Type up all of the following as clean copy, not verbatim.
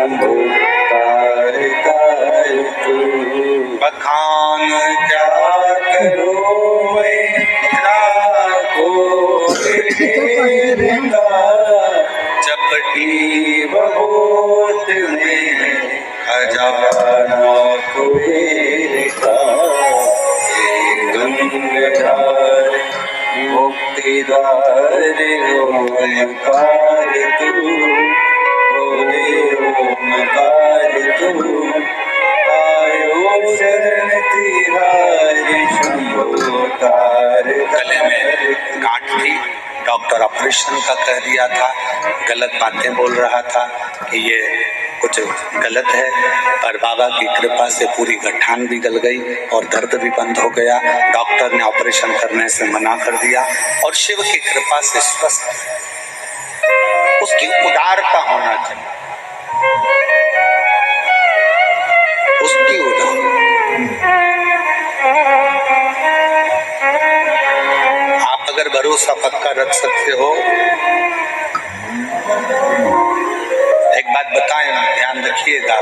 Shambho car car तू। बखान क्या करो मैं राखो तेरा, चपटी बहुत में खजाना कुबेर का। गंगाधार मुक्तिदार ओंकार तू, बोले ओंकार तू। आयो शरण तिहारी शंभो कार। गले में गांठ थी, डॉक्टर ऑपरेशन का कह दिया था, गलत बातें बोल रहा था कि ये कुछ गलत है, पर बाबा की कृपा से पूरी गठान भी गल गई और दर्द भी बंद हो गया। डॉक्टर ने ऑपरेशन करने से मना कर दिया और शिव की कृपा से स्वस्थ। उसकी उदारता होना चाहिए, उसकी उदारता। आप अगर भरोसा पक्का रख सकते हो, एक बात बताएं, ध्यान रखिएगा,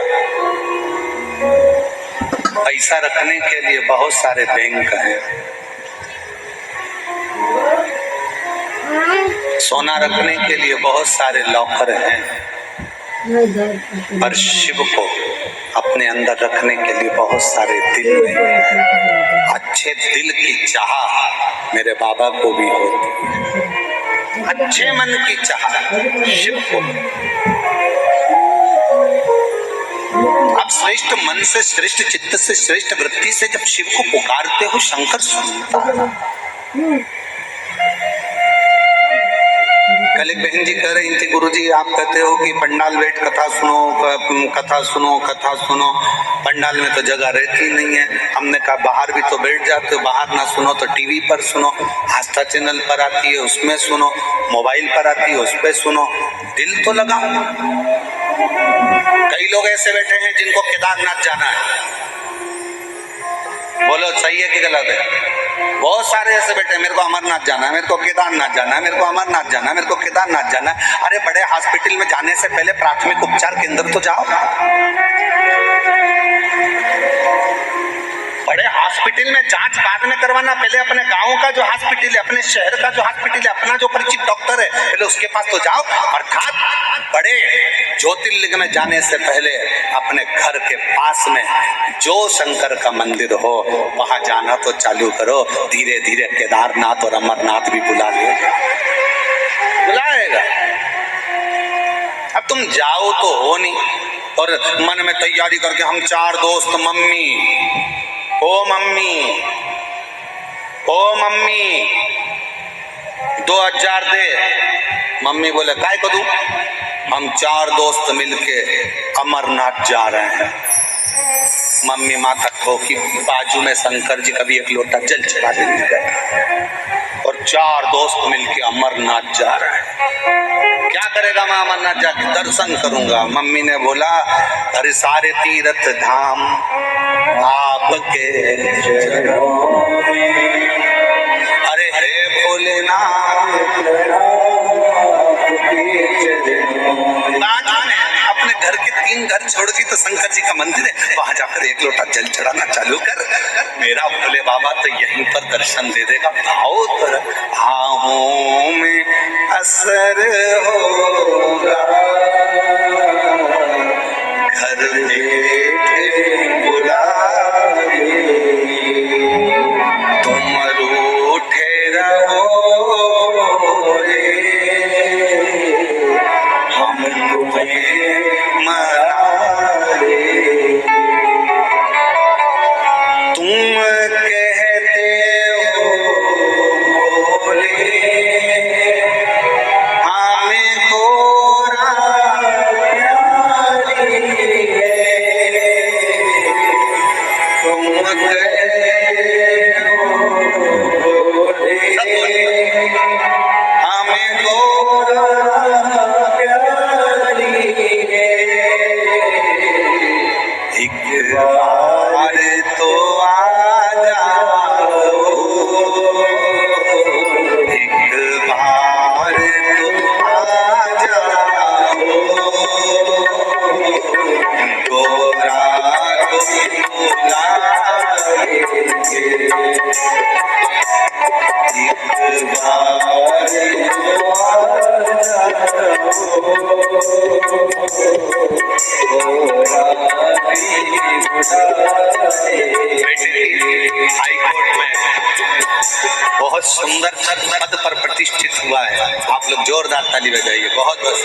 पैसा रखने के लिए बहुत सारे बैंक हैं, सोना रखने के लिए बहुत सारे लॉकर हैं, पर शिव को अपने अंदर रखने के लिए बहुत सारे दिल नहीं हैं। अच्छे दिल की चाह मेरे बाबा को भी होती है, अच्छे मन की चाह शिव को। अब श्रेष्ठ मन से, श्रेष्ठ चित्त से, श्रेष्ठ वृत्ति से जब शिव को पुकारते हो, शंकर सुनता है। कल एक बहन जी कह रही थी, गुरुजी आप कहते हो कि पंडाल बैठ कथा सुनो, कथा सुनो, कथा सुनो, पंडाल में तो जगह रहती नहीं है। हमने कहा बाहर भी तो बैठ जाते हो, बाहर ना सुनो तो टीवी पर सुनो, आस्था चैनल पर आती है उसमें सुनो, मोबाइल पर आती है उस पर सुनो, दिल तो लगाओ। कई लोग ऐसे बैठे हैं जिनको केदारनाथ जाना है, बोलो सही है कि गलत है? बहुत सारे ऐसे बैठे, मेरे को अमरनाथ जाना है, मेरे को केदारनाथ जाना है, मेरे को अमरनाथ जाना है, मेरे को केदारनाथ जाना है। अरे बड़े हॉस्पिटल में जाने से पहले प्राथमिक उपचार केंद्र तो जाओ। बड़े हॉस्पिटल में जांच बाद में करवाना, पहले अपने गांव का जो हॉस्पिटल है, अपने शहर का जो हॉस्पिटल है, अपना जो परिचित डॉक्टर है, पहले उसके पास तो जाओ। अर्थात बड़े ज्योतिर्लिंग में जाने से पहले अपने घर के पास में जो शंकर का मंदिर हो वहां जाना तो चालू करो। धीरे धीरे केदारनाथ और अमरनाथ भी बुला लेगा, बुलाएगा। अब तुम जाओ तो हो नहीं, और मन में तैयारी करके हम 4 दोस्त, मम्मी ओ मम्मी, ओ मम्मी 2000 दे। मम्मी बोले काय को दूं? हम 4 दोस्त मिलके अमरनाथ जा रहे हैं। मम्मी माथा ठोकी, बाजू में शंकर जी कभी एक लोटा जल चढ़ा देंगे, और 4 दोस्त मिलके अमरनाथ जा रहे हैं। क्या करेगा मैं अमरनाथ जाके? दर्शन करूंगा। मम्मी ने बोला अरे सारे तीर्थ धाम आपके चरणों में, अरे हे भोलेनाथ अपने घर के 3 घर छोड़ के तो शंकर जी का मंदिर है, वहां जाकर एक लोटा जल चढ़ाना चालू कर। मेरा भोले बाबा तो यहीं पर दर्शन दे देगा। भावों में असर होगा, घर बैठे बुलावे, तुम रूठे रहो रे, हम तुम्हें मना ले। तुम कहते हो बोले हमें गोरा प्यारी है, तुम कहते हो बोले हमें गोरा प्यारी है। एक बार तो आ जाओ, एक बार तो आ जाओ, सुंदर पद पर प्रतिष्ठित हुआ है। आप लोग जोरदार ताली बजाइए। बहुत बहुत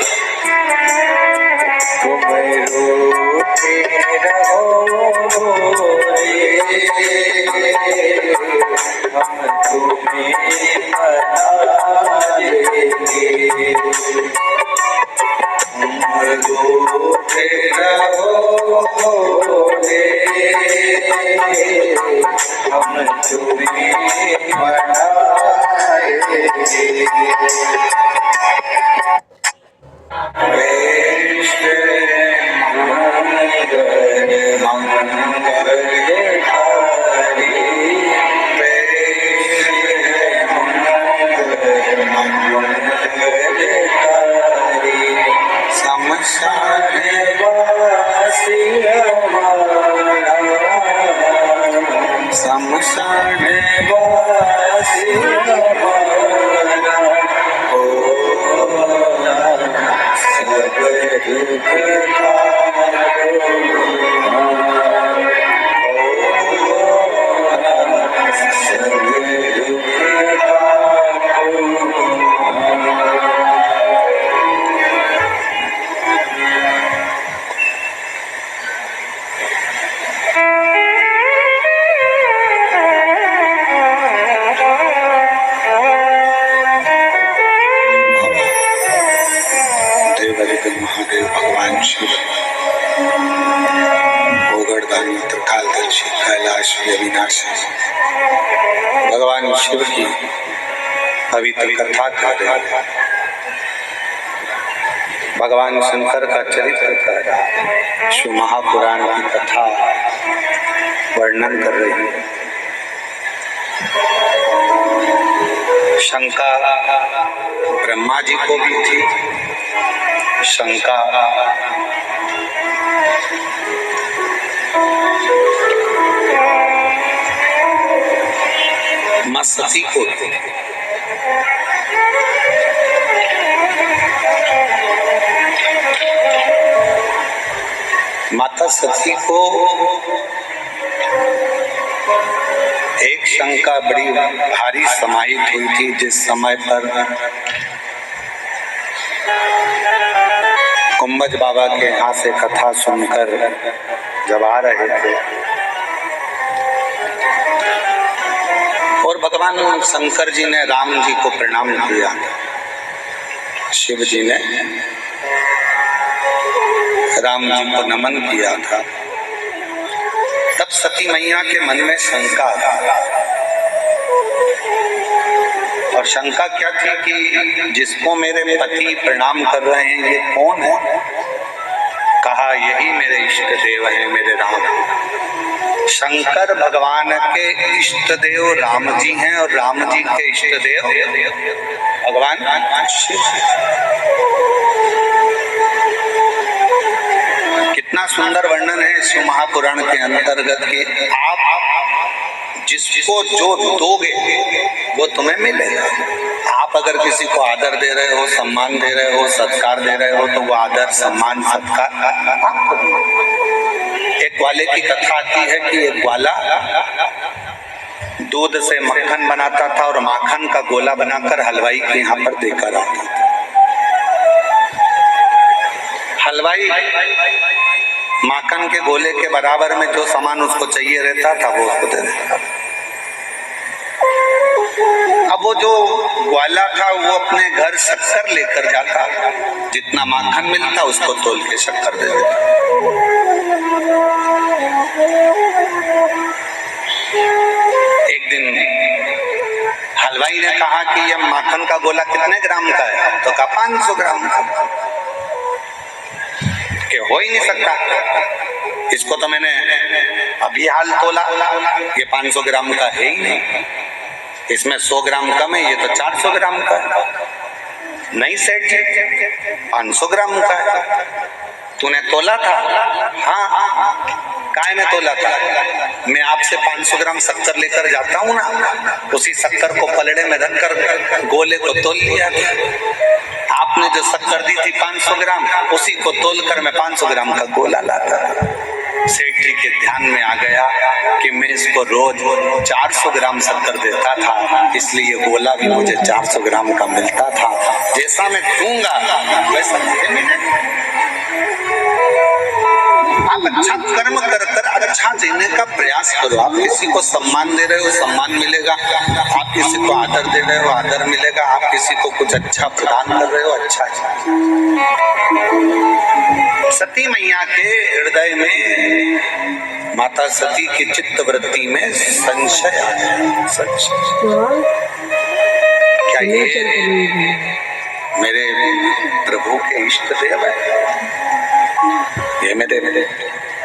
महादेव भगवान शिव ओगड़दानी त्रिकालदर्शी कैलाश अविनाशी भगवान शिव की पवित्र कथा कर रहे हैं। भगवान शंकर का चरित्र कर शिव महापुराण की कथा वर्णन कर रही है। शंका ब्रह्मा जी को भी थी, शंका मां सती को थी। माता सती को एक शंका बड़ी भारी समाहित हुई थी, जिस समय पर कुंभज बाबा के यहाँ से कथा सुनकर जब आ रहे थे और भगवान शंकर जी ने राम जी को प्रणाम किया, शिव जी ने राम जी को नमन किया था, तब सती मैया के मन में शंका और शंका क्या थी कि जिसको मेरे पति प्रणाम कर रहे हैं ये कौन है? कहा यही मेरे इष्ट देव हैं, मेरे राम। शंकर भगवान के इष्ट देव राम जी हैं और राम जी के इष्ट देव भगवान शिव। कितना सुंदर वर्णन है शिव महापुराण के अंतर्गत कि आप जिसको जो दोगे वो तुम्हें मिलेगा। आप अगर किसी को आदर दे रहे हो, सम्मान दे रहे हो, सत्कार दे रहे हो, तो वो आदर सम्मान सत्कार आपको। एक ग्वाले की कथा आती है कि एक ग्वाला दूध से मक्खन बनाता था और माखन का गोला बनाकर हलवाई के यहाँ पर देकर आता था। हलवाई माखन के गोले के बराबर में जो सामान उसको चाहिए रहता था वो उसको दे देता। अब वो जो ग्वाला था वो अपने घर शक्कर लेकर जाता, जितना माखन मिलता उसको तोल के शक्कर दे देता। एक दिन हलवाई ने कहा कि ये माखन का गोला कितने ग्राम का है? तो कहा 500 ग्राम का। कि हो ही नहीं सकता, इसको तो मैंने अभी हाल तोला, ये 500 ग्राम का है ही नहीं, इसमें 100 ग्राम कम है, ये तो 400 ग्राम का है। नहीं सेठ जी 500 ग्राम का है, तूने तोला था? हाँ। काय में तोला था? मैं आपसे 500 ग्राम शक्कर लेकर जाता हूँ ना, उसी शक्कर को पलड़े में रखकर गोले को तोल लिया। आपने जो शक्कर दी थी 500 ग्राम, उसी को तोलकर मैं 500 ग्राम का गोला लाता था। सेठ जी के ध्यान में आ गया कि मैं इसको रोज 400 ग्राम शक्कर देता था, इसलिए गोला भी मुझे 400 ग्राम का मिलता था। जैसा मैं दूंगा वैसा मुझे मिलेगा। आप अच्छा कर्म कर कर अच्छा देने का प्रयास करो। आप किसी को सम्मान दे रहे हो, सम्मान मिलेगा। आप किसी को आदर दे रहे हो, आदर मिलेगा। आप किसी को कुछ अच्छा प्रदान कर रहे हो, अच्छा। सती मैया के हृदय में, माता सती की चित्त वृत्ति में संशय आ गया। संशय, क्या ये मेरे प्रभु के इष्ट देव है? ये मेरे